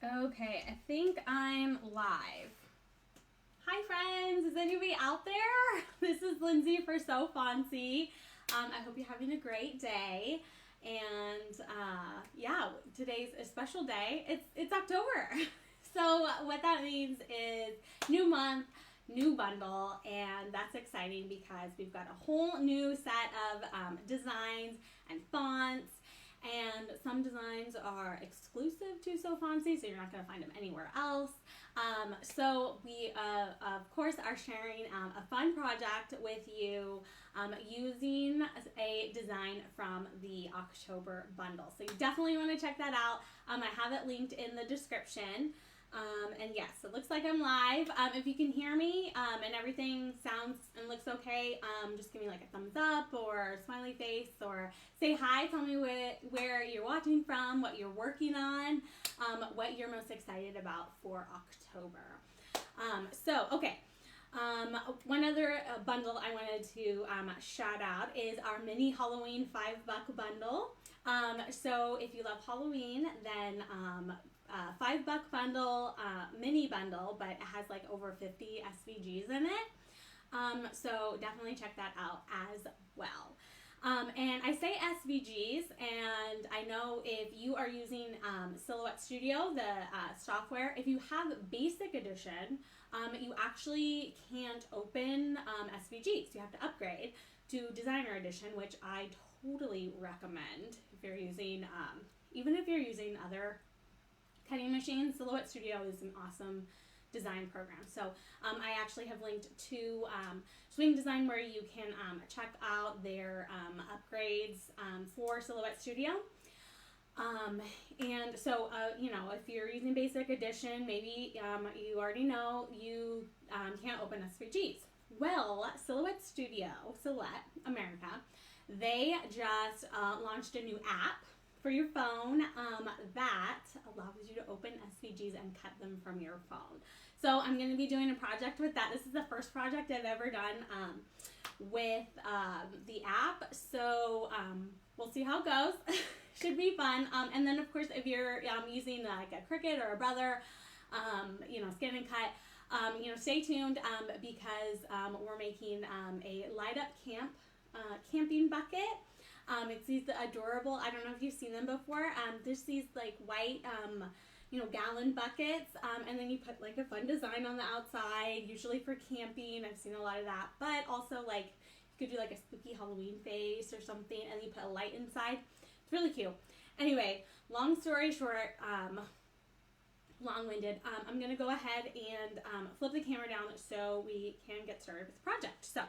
Okay, I think I'm live. Hi friends, is anybody out there? This is Lindsay for So Fontsy. I hope you're having a great day. And yeah, today's a special day. It's October. So what that means is new month, new bundle, and that's exciting because we've got a whole new set of designs and fonts. And some designs are exclusive to So Fontsy, so you're not going to find them anywhere else. So we, of course, are sharing a fun project with you using a design from the October bundle. So you definitely want to check that out. I have it linked in the description. And yes, it looks like I'm live. If you can hear me and everything sounds and looks okay, just give me like a thumbs up or a smiley face or say hi. Tell me where you're watching from, what you're working on, what you're most excited about for October. One other bundle I wanted to shout out is our mini Halloween $5 bundle. So if you love Halloween, then $5 bundle, mini bundle, but it has like over 50 SVGs in it. So definitely check that out as well. And I say SVGs, and I know if you are using Silhouette Studio, the software, if you have Basic Edition, you actually can't open SVGs. You have to upgrade to Designer Edition, which I totally recommend if you're using, even if you're using other cutting machines. Silhouette Studio is an awesome design program. So I actually have linked to Swing Design where you can check out their upgrades for Silhouette Studio. And so, you know, if you're using Basic Edition, maybe you already know you can't open SVGs. Well, Silhouette America, they just launched a new app for your phone that allows you to open SVGs and cut them from your phone. So I'm going to be doing a project with that. This is the first project I've ever done with the app. So we'll see how it goes. Should be fun. And then of course, if you're using like a Cricut or a Brother, you know, scan and cut, you know, stay tuned because we're making a light up camping bucket. It's these adorable, I don't know if you've seen them before, there's these like white, you know, gallon buckets, and then you put like a fun design on the outside, usually for camping. I've seen a lot of that, but also like you could do like a spooky Halloween face or something, and you put a light inside. It's really cute. Anyway, long story short, long-winded, I'm going to go ahead and flip the camera down so we can get started with the project. So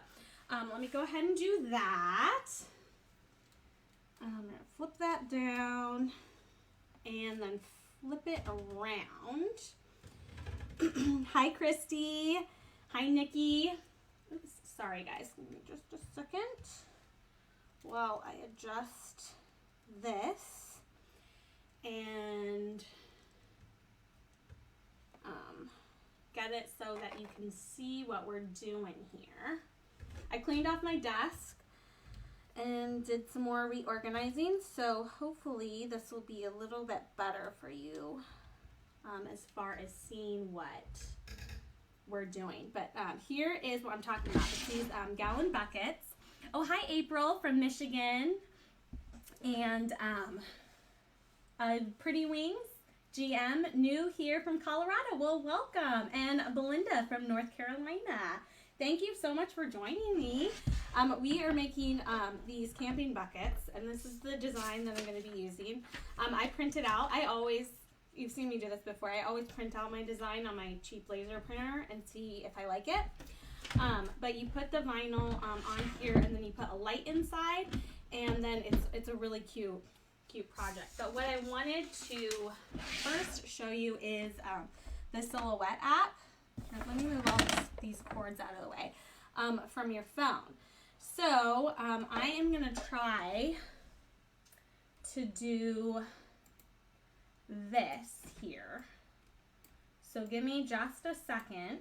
let me go ahead and do that. I'm going to flip that down and then flip it around. Hi, Christy. Hi, Nikki. Oops, sorry, guys. Give me just a second while I adjust this and get it so that you can see what we're doing here. I cleaned off my desk and did some more reorganizing, so hopefully this will be a little bit better for you as far as seeing what we're doing. But here is what I'm talking about. It's these gallon buckets. Oh, hi April from Michigan, and Pretty Wings GM, new here from Colorado. Well, welcome. And Belinda from North Carolina. Thank you so much for joining me. We are making these camping buckets, and this is the design that I'm going to be using. I printed out, you've seen me do this before, I always print out my design on my cheap laser printer and see if I like it. But you put the vinyl on here, and then you put a light inside, and then it's a really cute project. So what I wanted to first show you is the Silhouette app. Let me move all these cords out of the way from your phone. So I am going to try to do this here. So give me just a second.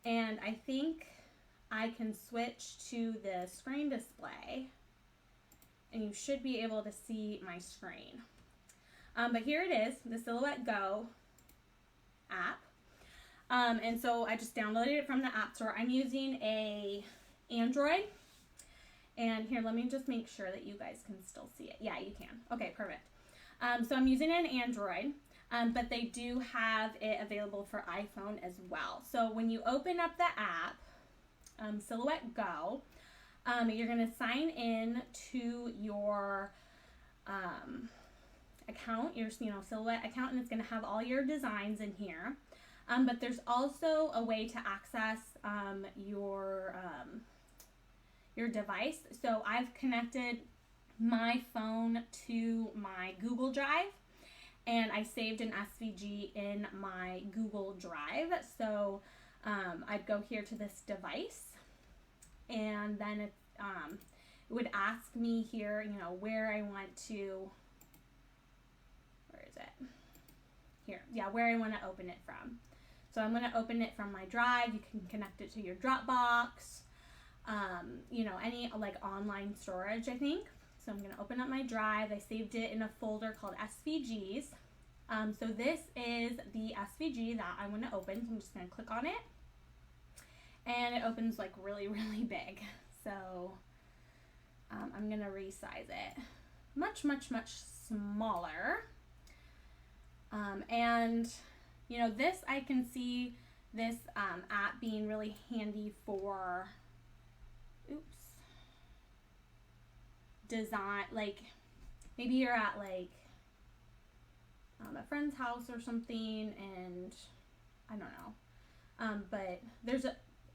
And I think I can switch to the screen display. And you should be able to see my screen. But here it is, the Silhouette Go app. And so I just downloaded it from the App Store. I'm using a Android. And here, let me just make sure that you guys can still see it. Yeah, you can. Okay, perfect. So I'm using an Android, but they do have it available for iPhone as well. So when you open up the app, Silhouette Go, you're going to sign in to your account, your Silhouette account, and it's going to have all your designs in here. But there's also a way to access your device. So I've connected my phone to my Google Drive, and I saved an SVG in my Google Drive. So I'd go here to this device, and then it would ask me here, where I want to, where is it? Here, yeah, where I want to open it from. So I'm going to open it from my drive. You can connect it to your Dropbox, any like online storage, I think. So I'm going to open up my drive. I saved it in a folder called SVGs. So this is the SVG that I want to open. So I'm just going to click on it. And it opens like really, really big. So I'm going to resize it. Much, much, much smaller. This, I can see this app being really handy for, design, like maybe you're at like a friend's house or something, and I don't know. But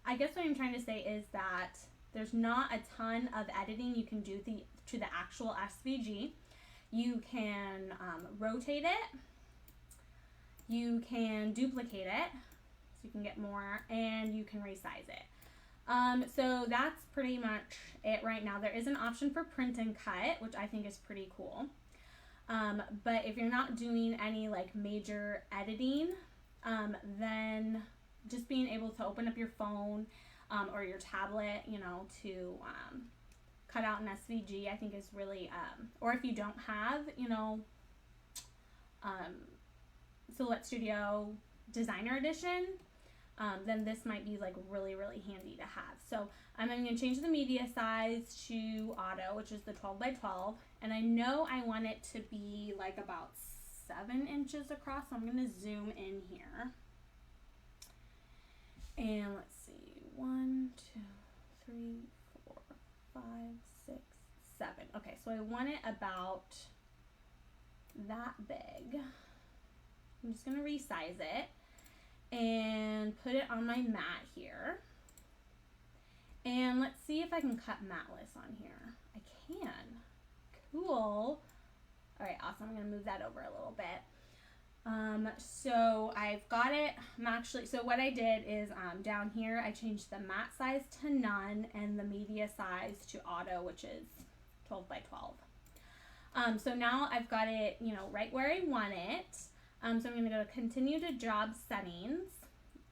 I guess what I'm trying to say is that there's not a ton of editing you can do to the actual SVG. You can rotate it. You can duplicate it, so you can get more, and you can resize it. So that's pretty much it right now. There is an option for print and cut, which I think is pretty cool. But if you're not doing any like major editing, then just being able to open up your phone or your tablet, to cut out an SVG, I think is really, or if you don't have, Silhouette Studio Designer Edition, then this might be like really, really handy to have. So I'm going to change the media size to auto, which is the 12 by 12. And I know I want it to be like about 7 inches across. So I'm going to zoom in here. And let's see, 1, 2, 3, 4, 5, 6, 7. Okay, so I want it about that big. I'm just going to resize it and put it on my mat here. And let's see if I can cut matless on here. I can. Cool. All right, awesome. I'm going to move that over a little bit. So I've got it. So what I did is down here, I changed the mat size to none and the media size to auto, which is 12 by 12. So now I've got it, right where I want it. So I'm going to go to continue to job settings,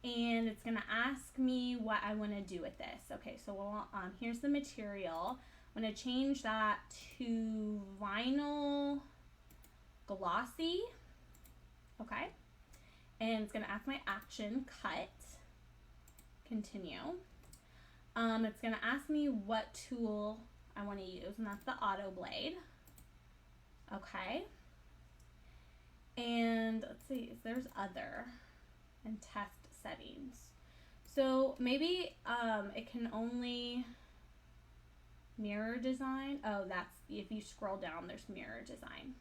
and it's going to ask me what I want to do with this. Okay, so here's the material. I'm going to change that to vinyl glossy. Okay, and it's going to ask my action, cut, continue. It's going to ask me what tool I want to use, and that's the auto blade. Okay. And let's see, there's other and test settings. So maybe it can only mirror design. Oh, that's, if you scroll down, there's mirror design.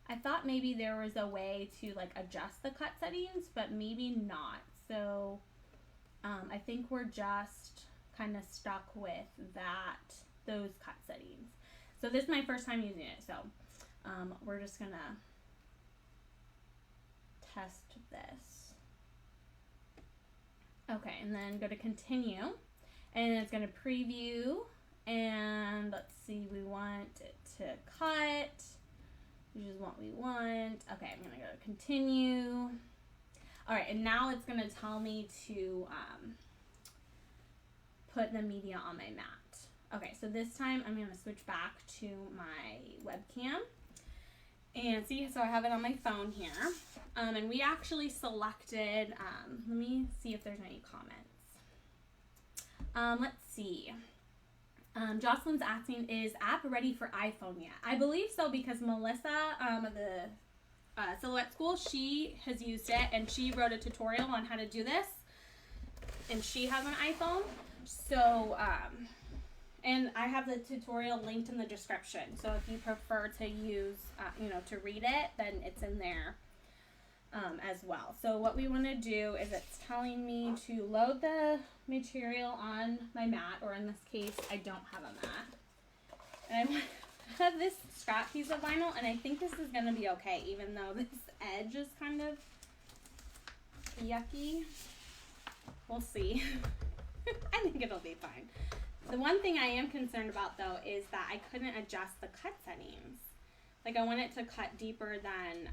I thought maybe there was a way to like adjust the cut settings, but maybe not. So I think we're just kind of stuck with those cut settings. So this is my first time using it, so we're just gonna test this. Okay, and then go to continue, and it's gonna preview, and let's see, we want it to cut, which is what we want. Okay, I'm gonna go to continue. All right, and now it's gonna tell me to put the media on my mat. Okay, so this time I'm going to switch back to my webcam. And see, so I have it on my phone here. And we actually selected, let me see if there's any comments. Let's see. Jocelyn's asking, is app ready for iPhone yet? I believe so, because Melissa of the Silhouette School, she has used it and she wrote a tutorial on how to do this. And she has an iPhone. So, and I have the tutorial linked in the description. So if you prefer to use, to read it, then it's in there as well. So what we want to do is it's telling me to load the material on my mat, or in this case, I don't have a mat. And I have this scrap piece of vinyl, and I think this is going to be okay, even though this edge is kind of yucky. We'll see. I think it'll be fine. The one thing I am concerned about, though, is that I couldn't adjust the cut settings. Like, I want it to cut deeper than,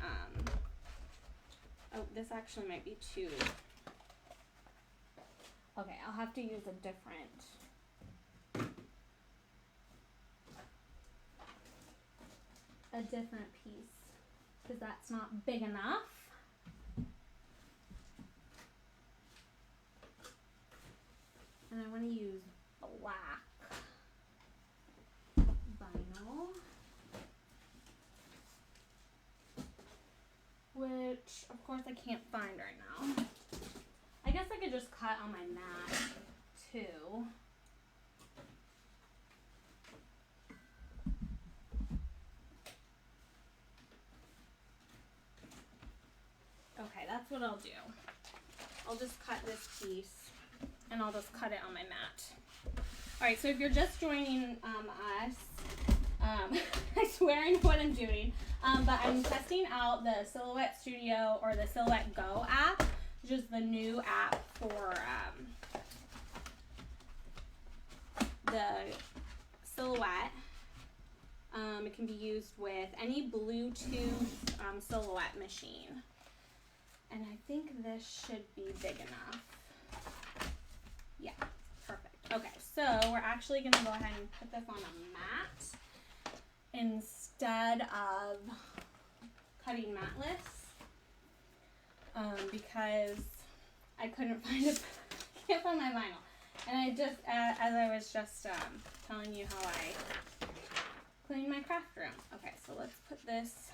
oh, this actually might be too. Okay, I'll have to use a different. Piece, because that's not big enough. And I want to use black vinyl, which of course I can't find right now. I guess I could just cut on my mat too. Okay, that's what I'll do. I'll just cut this piece and I'll just cut it on my mat. Alright, so if you're just joining us, I swear I know what I'm doing, but I'm testing out the Silhouette Studio or the Silhouette Go app, which is the new app for the Silhouette. It can be used with any Bluetooth Silhouette machine. And I think this should be big enough. Yeah, perfect. Okay, so we're actually going to go ahead and put this on a mat instead of cutting matless, because I couldn't find can't find my vinyl. And I just, as I was just telling you how I clean my craft room. Okay, so let's put this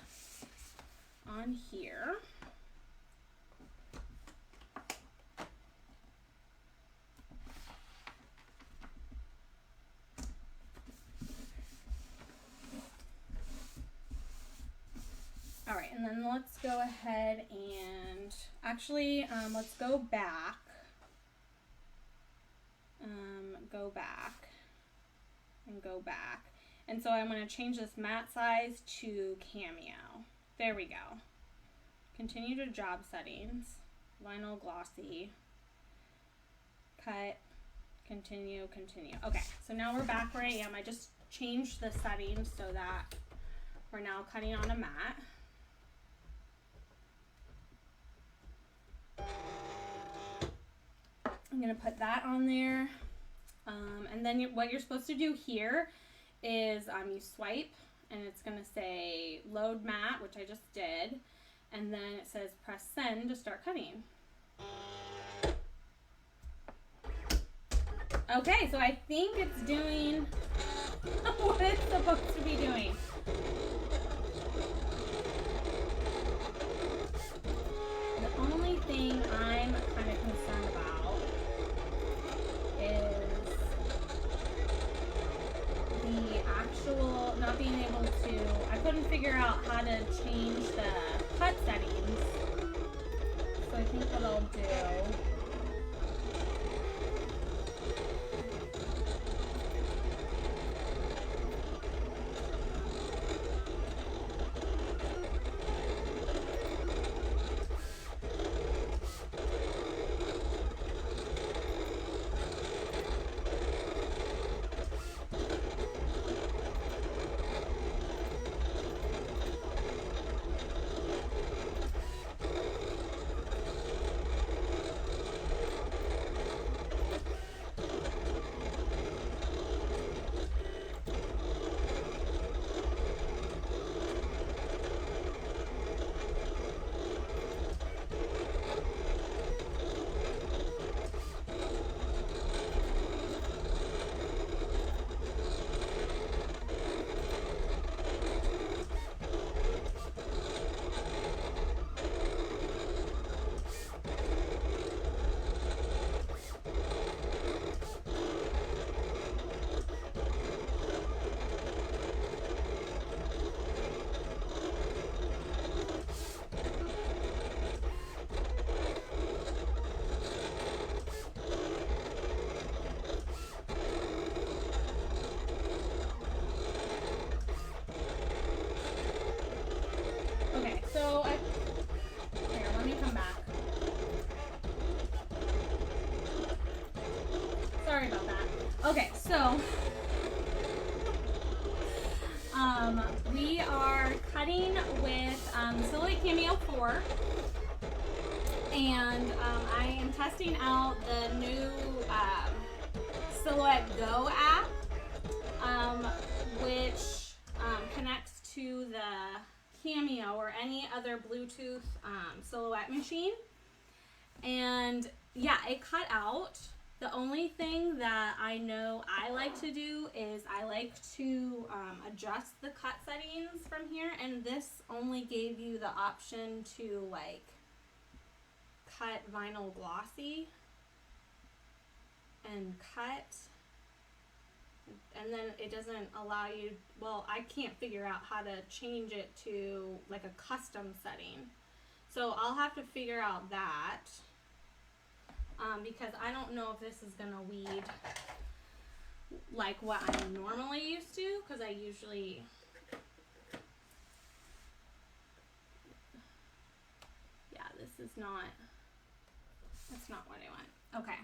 on here. All right, and then let's go ahead and actually, let's go back. Go back and go back. And so I'm going to change this mat size to Cameo. There we go. Continue to job settings, vinyl glossy, cut, continue, continue. Okay, so now we're back where I am. I just changed the settings so that we're now cutting on a mat. I'm going to put that on there. And then what you're supposed to do here is you swipe and it's going to say load mat, which I just did. And then it says press send to start cutting. Okay, so I think it's doing what it's supposed to be doing. The only thing I'm kind of concerned about is the actual not being able to, I couldn't figure out how to change the cut settings. So I think what I'll do, Cameo 4, and I am testing out the new Silhouette Go app, which connects to the Cameo or any other Bluetooth Silhouette machine. And yeah, it cut out. The only thing that I know I like to do is I like to adjust the cut settings from here, and this only gave you the option to like cut vinyl glossy and cut, and then it doesn't allow you, well, I can't figure out how to change it to like a custom setting, so I'll have to figure out that. Because I don't know if this is gonna weed like what I'm normally used to, because I usually, yeah, this is not, that's not what I want. Okay,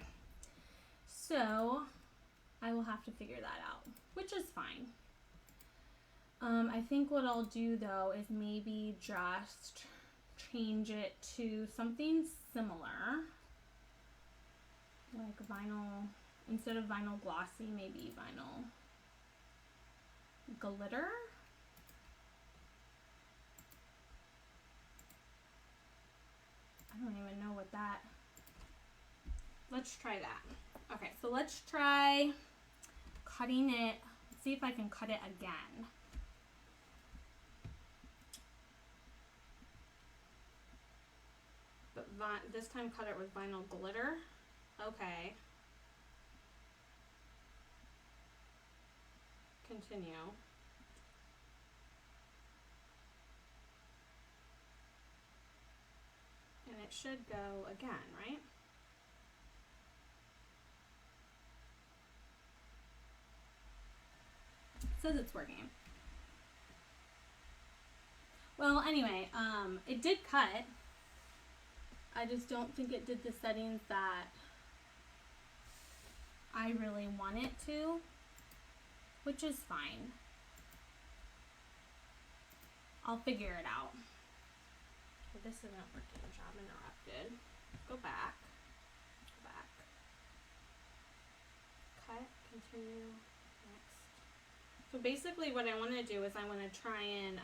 so I will have to figure that out, which is fine. I think what I'll do though is maybe just change it to something similar. Like vinyl, instead of vinyl glossy, maybe vinyl glitter. I don't even know what that, let's try that. Okay, so let's try cutting it, let's see if I can cut it again. But this time cut it with vinyl glitter. Okay. Continue. And it should go again, right? It says it's working. Well, anyway, it did cut. I just don't think it did the settings that I really want it to, which is fine. I'll figure it out. Well, this isn't working. Job interrupted. Go back. Go back. Cut. Continue. Next. So basically what I want to do is I want to try and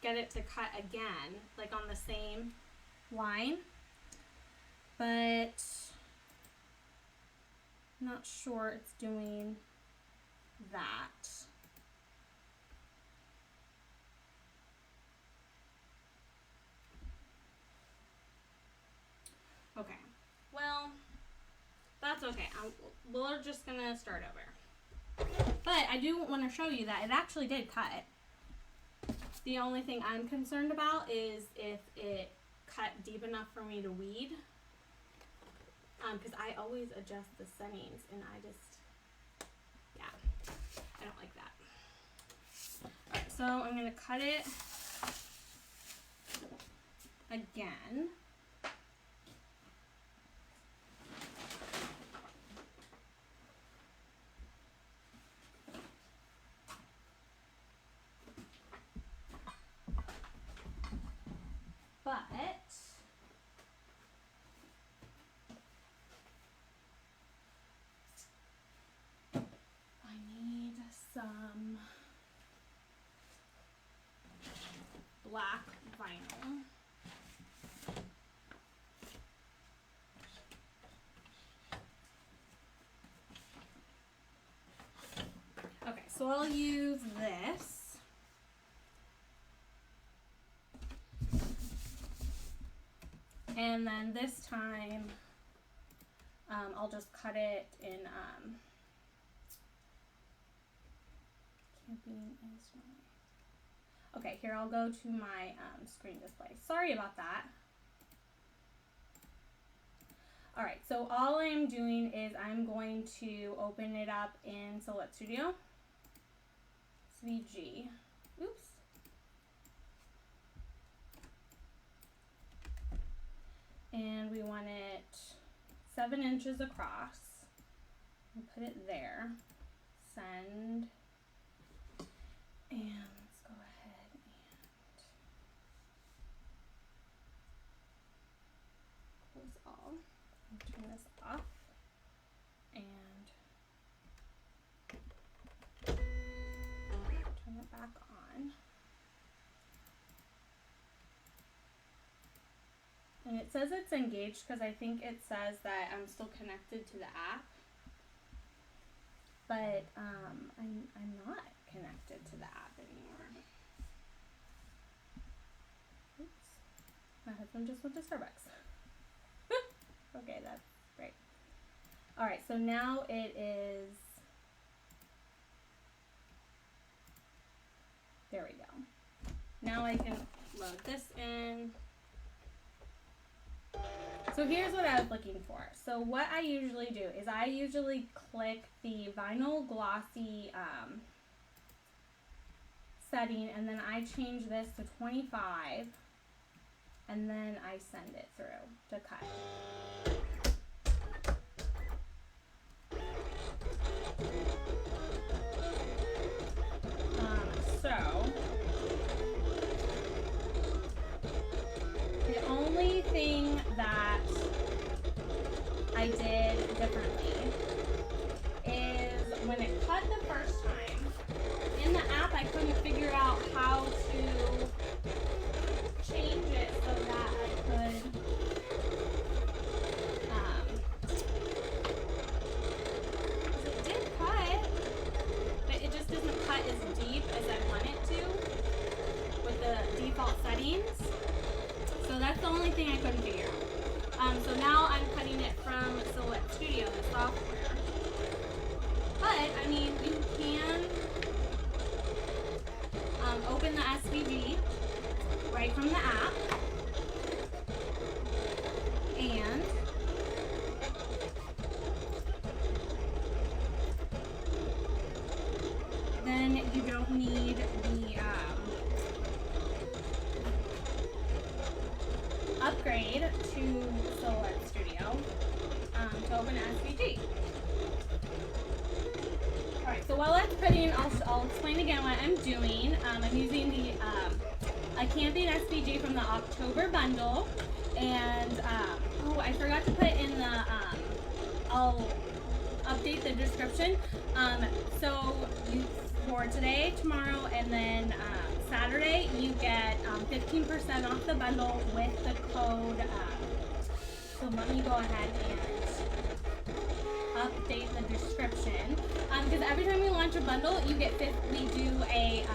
get it to cut again, like on the same line, but not sure it's doing that. Okay, well, that's okay. We're just gonna start over. But I do want to show you that it actually did cut. The only thing I'm concerned about is if it cut deep enough for me to weed. Because I always adjust the settings and I just, yeah, I don't like that. Alright, so I'm going to cut it again. But I need some black vinyl. Okay, so I'll use this. And then this time, I'll just cut it in, okay, here I'll go to my screen display. Sorry about that. Alright, so all I'm doing is I'm going to open it up in Silhouette Studio. SVG. Oops. And we want it 7 inches across. We'll put it there. Send. And let's go ahead and turn this off and turn it back on. And it says it's engaged because I think it says that I'm still connected to the app. But I'm not connected to the app anymore. Oops. My husband just went to Starbucks. Okay, that's great. Alright, so now it is, there we go. Now I can load this in. So here's what I was looking for. So what I usually do is I usually click the vinyl glossy setting, and then I change this to 25, and then I send it through to cut. So the only thing that I did differently is when it cut the first time, in the app I couldn't figure out how to change it so that I could it did cut, but it just doesn't cut as deep as I want it to with the default settings. So that's the only thing I couldn't figure out. So now I'm cutting it from Silhouette Studio, the software. But, I mean, you can open the SVG right from the app. And then you don't need the upgrade to Silhouette Studio to open SVG. Alright, so while that's putting, I'll explain again what I'm doing. I'm using the a camping SVG from the October bundle, and oh, I forgot to put in the I'll update the description. So for today, tomorrow, and then Saturday, you get 15% off the bundle with the code. So let me go ahead and update the description. Because every time we launch a bundle, you get we do a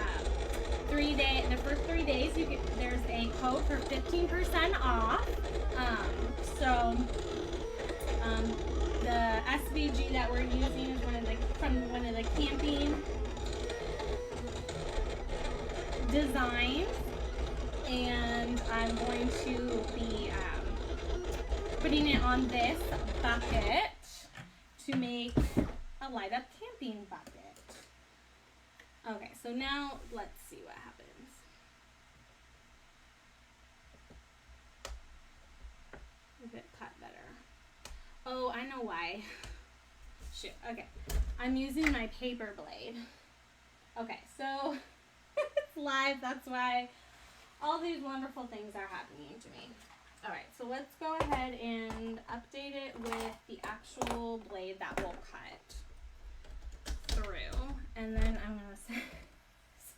3-day. The first 3 days, there's a code for 15% off. The SVG that we're using is from one of the camping designs, and I'm going to be putting it on this bucket to make a light up camping bucket. Okay, so now let's see what happens. If it cut better. Oh, I know why. Shoot, okay. I'm using my paper blade. Okay, so it's live, that's why all these wonderful things are happening to me. Alright, so let's go ahead and update it with the actual blade that will cut through. And then I'm going to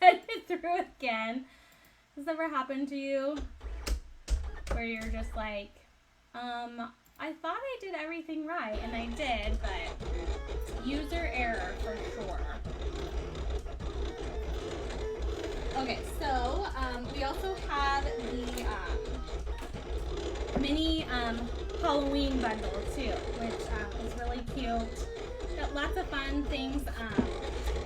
send it through again. Has this ever happened to you? Where you're just like, I thought I did everything right, and I did, but user error for sure. Okay, so we also have the mini Halloween bundle too, which is really cute. Got lots of fun things,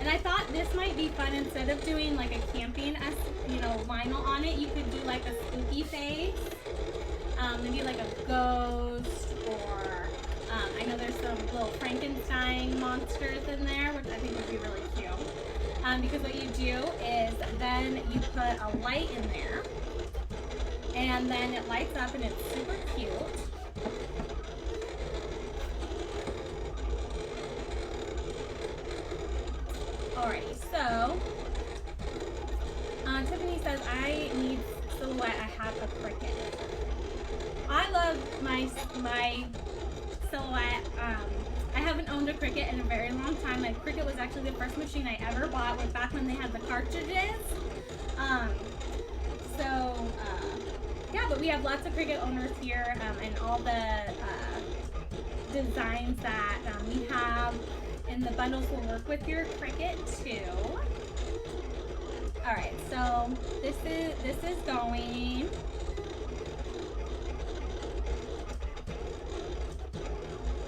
and I thought this might be fun. Instead of doing like a camping, vinyl on it, you could do like a spooky face, maybe like a ghost, or I know there's some little Frankenstein monsters in there, which I think would be really cute. Because what you do is then you put a light in there, and then it lights up, and it's super cute. Alrighty, so Tiffany says, I need silhouette, I have a cricket. I love my So I haven't owned a Cricut in a very long time. My Cricut was actually the first machine I ever bought, was back when they had the cartridges. Yeah, but we have lots of Cricut owners here, and all the designs that we have in the bundles will work with your Cricut too. All right, so this is going.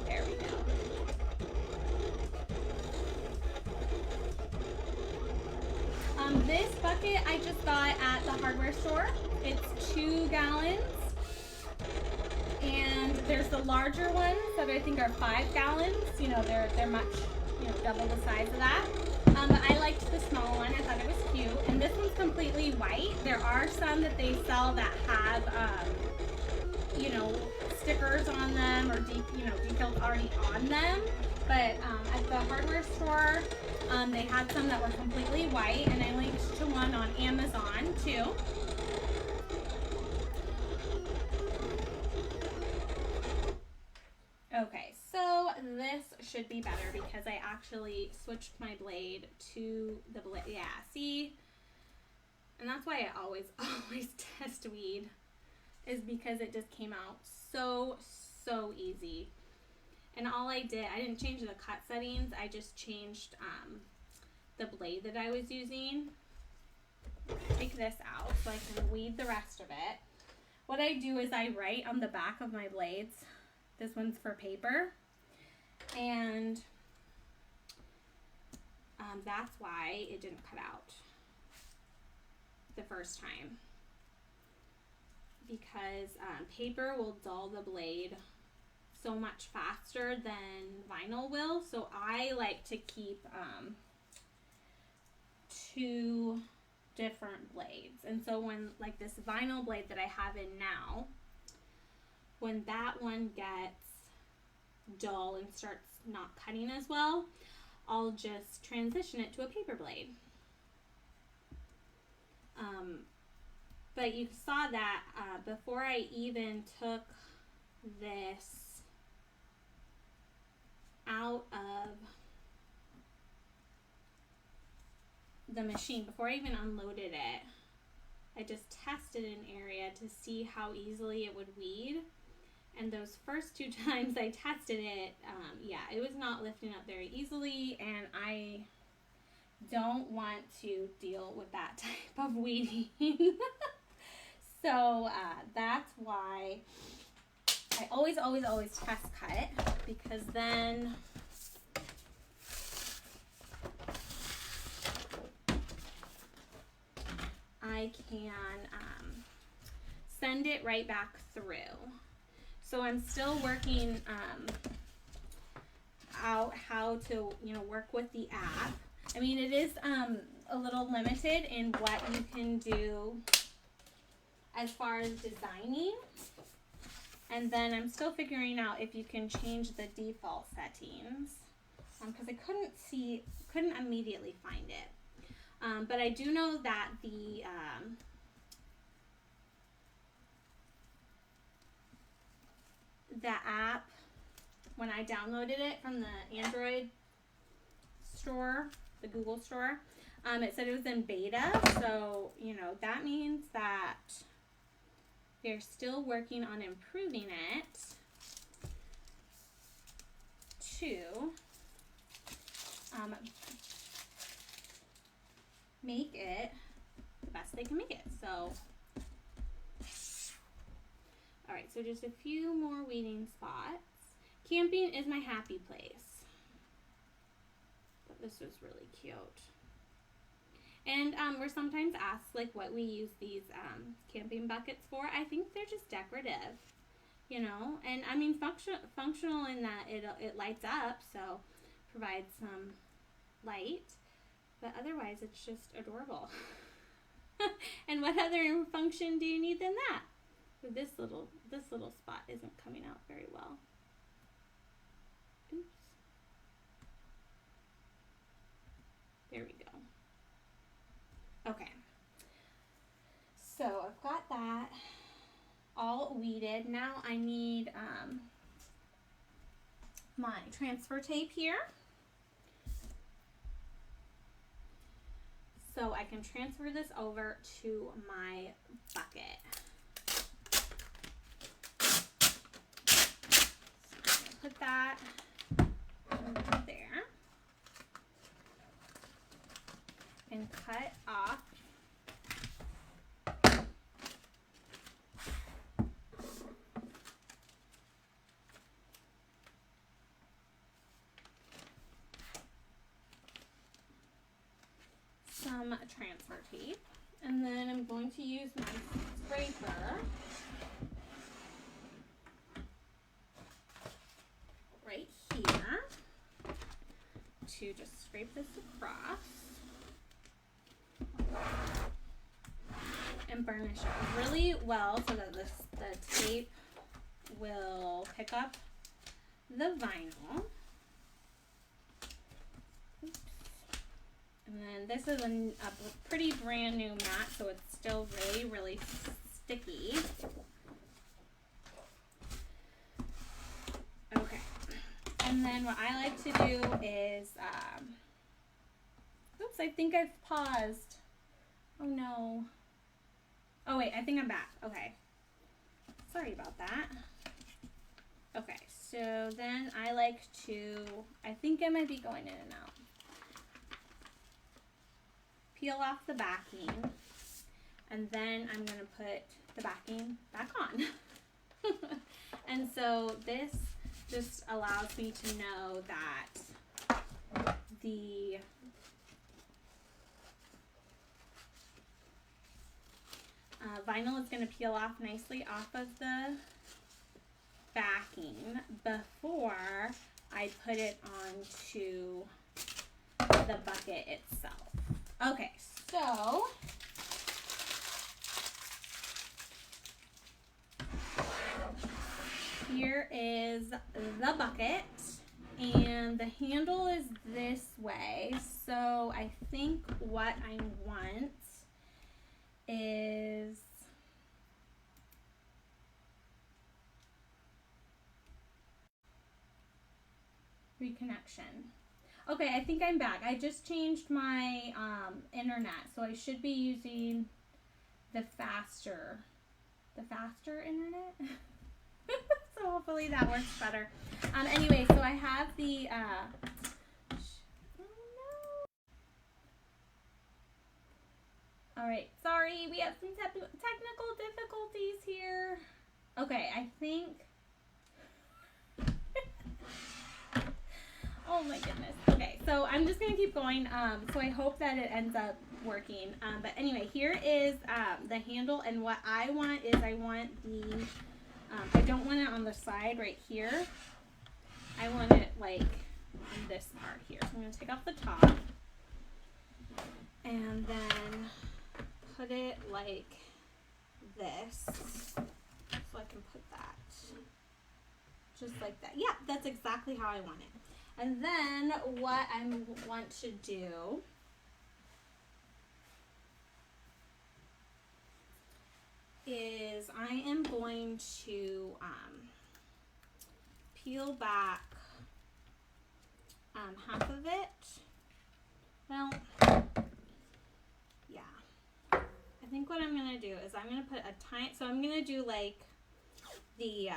There we go. This bucket I just got at the hardware store. It's 2 gallons. And there's the larger ones that I think are 5 gallons. You know, they're much, you know, double the size of that. But I liked the small one. I thought it was cute. And this one's completely white. There are some that they sell that have, you know, stickers on them, or decals already on them. But at the hardware store, they had some that were completely white, and I linked to one on Amazon too. Okay, so this should be better because I actually switched my blade to the blade. Yeah, see? And that's why I always test weed, is because it just came out so easy. And all I didn't change the cut settings, I just changed the blade that I was using. Take this out so I can weed the rest of it. What I do is I write on the back of my blades. This one's for paper, and that's why it didn't cut out the first time, because paper will dull the blade so much faster than vinyl will. So I like to keep 2 different blades. And so when, like this vinyl blade that I have in now, when that one gets dull and starts not cutting as well, I'll just transition it to a paper blade. But you saw that before I even took this out of the machine, before I even unloaded it, I just tested an area to see how easily it would weed. And those first 2 times I tested it, yeah, it was not lifting up very easily, and I don't want to deal with that type of weeding. So that's why I always test cut, because then I can send it right back through. So I'm still working out how to, you know, work with the app. I mean, it is a little limited in what you can do as far as designing. And then I'm still figuring out if you can change the default settings, because I couldn't immediately find it. But I do know that the app, when I downloaded it from the Android store, the Google store, it said it was in beta. So, you know, that means that they're still working on improving it to make it the best they can make it. So, all right, so just a few more weeding spots. Camping is my happy place. But this was really cute. And we're sometimes asked like what we use these camping buckets for. I think they're just decorative, you know. And I mean functional in that it lights up, so provides some light. But otherwise, it's just adorable. And what other function do you need than that? So this little spot isn't coming out very well. Oops. There we go. Okay. So I've got that all weeded. Now I need my transfer tape here so I can transfer this over to my bucket. So I'm gonna put that over there and cut off some transfer tape, and then I'm going to use my scraper right here to just scrape this across and burnish it really well so that the tape will pick up the vinyl. And then this is a pretty brand new mat, so it's still really, really sticky. Okay. And then what I like to do is, oops, I think I've paused. Oh no. Oh wait, I think I'm back. Okay. Sorry about that. Okay, so then I like to, I think I might be going in and out. Peel off the backing, and then I'm going to put the backing back on. And so this just allows me to know that the vinyl is going to peel off nicely off of the backing before I put it onto the bucket itself. Okay, so here is the bucket, and the handle is this way. So I think what I want is reconnection. Okay, I think I'm back. I just changed my internet, so I should be using the faster internet. So hopefully that works better. Anyway, so I have the oh no. All right, sorry, we have some technical difficulties here. Okay, I think. Oh my goodness. Okay, so I'm just gonna keep going. So I hope that it ends up working. But anyway, here is the handle, and what I want is I want the I don't want it on the side right here. I want it like in this part here. So I'm gonna take off the top and then put it like this, so I can put that just like that. Yeah, that's exactly how I want it. And then what I want to do is I am going to peel back half of it. Well, yeah. I think what I'm going to do is I'm going to put a tiny, so I'm going to do like the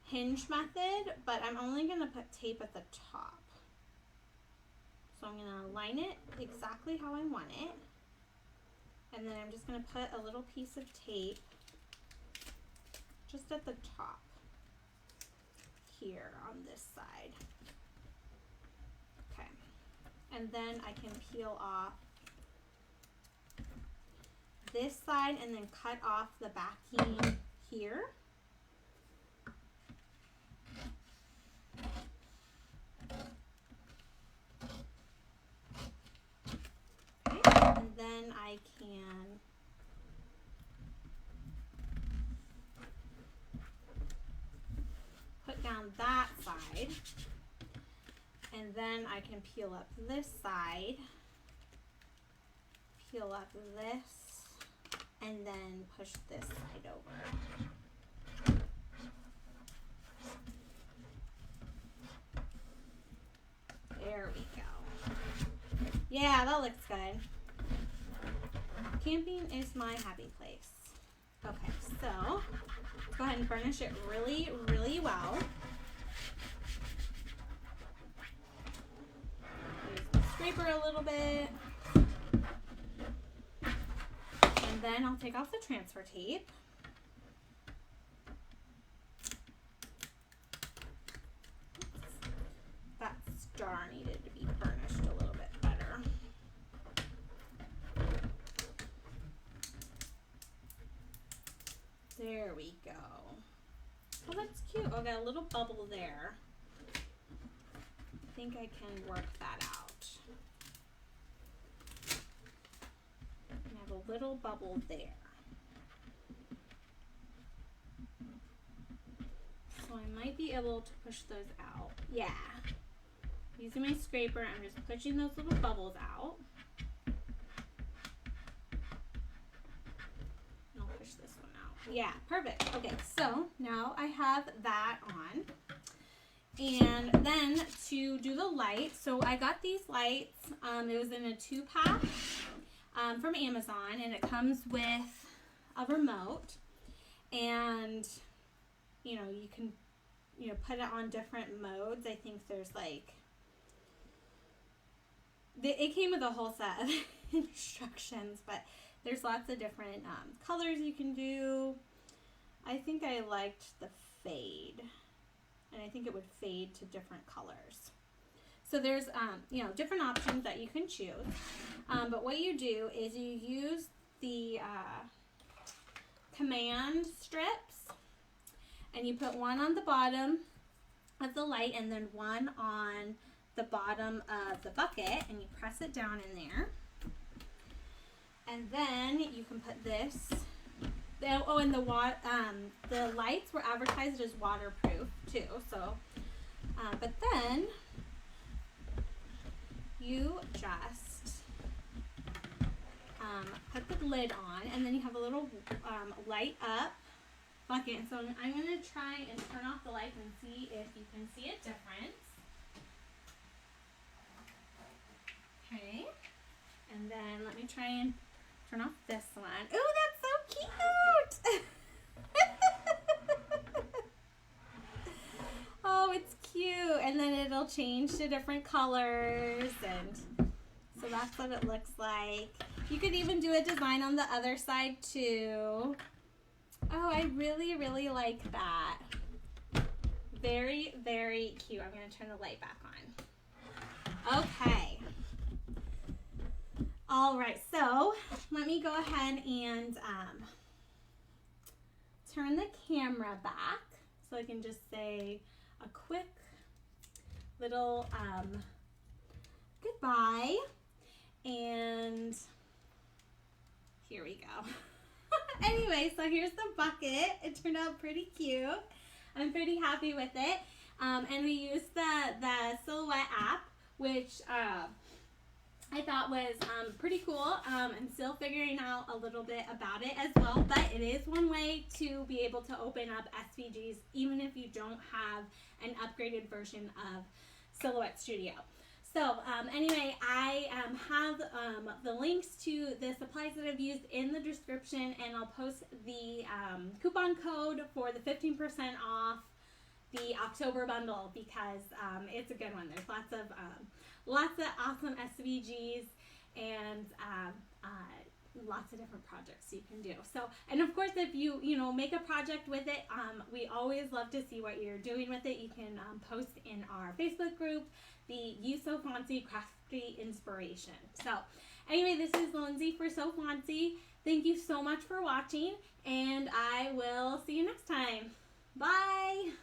hinge method, but I'm only going to put tape at the top. So I'm going to line it exactly how I want it, and then I'm just going to put a little piece of tape just at the top here on this side. Okay, and then I can peel off this side and then cut off the backing here. And then I can put down that side, and then I can peel up this side, peel up this, and then push this side over. There we go. Yeah, that looks good. Camping is my happy place. Okay, so let's go ahead and burnish it really, really well. Use the scraper a little bit. And then I'll take off the transfer tape. That star needed to be burnished a little bit better. There we go. Oh, that's cute. Oh, got a little bubble there. I think I can work that out. And I have a little bubble there. So I might be able to push those out. Yeah. Using my scraper, I'm just pushing those little bubbles out. And I'll push this one out. Yeah, perfect. Okay, so now I have that on. And then to do the light, so I got these lights. It was in a 2-pack from Amazon, and it comes with a remote. And you know, you can, you know, put it on different modes. I think there's like, it came with a whole set of instructions, but there's lots of different colors you can do. I think I liked the fade, and I think it would fade to different colors. So there's, you know, different options that you can choose. But what you do is you use the command strips, and you put one on the bottom of the light and then one on the bottom of the bucket, and you press it down in there. And then you can put this. Oh, and the lights were advertised as waterproof too. So, but then you just put the lid on, and then you have a little light up bucket. So I'm going to try and turn off the lights and see if you can see a difference. Okay, and then let me try and turn off this one. Ooh, that's so cute! Oh, it's cute. And then it'll change to different colors, and so that's what it looks like. You could even do a design on the other side too. Oh, I really, really like that. Very, very cute. I'm going to turn the light back on. Okay. All right, so let me go ahead and turn the camera back so I can just say a quick little goodbye. And here we go. Anyway, so here's the bucket. It turned out pretty cute. I'm pretty happy with it. And we used the Silhouette app, which I thought was pretty cool. I'm still figuring out a little bit about it as well, but it is one way to be able to open up SVGs even if you don't have an upgraded version of Silhouette Studio. So anyway, I have the links to the supplies that I've used in the description, and I'll post the coupon code for the 15% off the October bundle because it's a good one. There's lots of awesome SVGs and lots of different projects you can do. So, and of course, if you make a project with it, we always love to see what you're doing with it. You can post in our Facebook group, the You So Fontsy Crafty Inspiration. So, anyway, this is Lindsay for So Fontsy. Thank you so much for watching, and I will see you next time. Bye!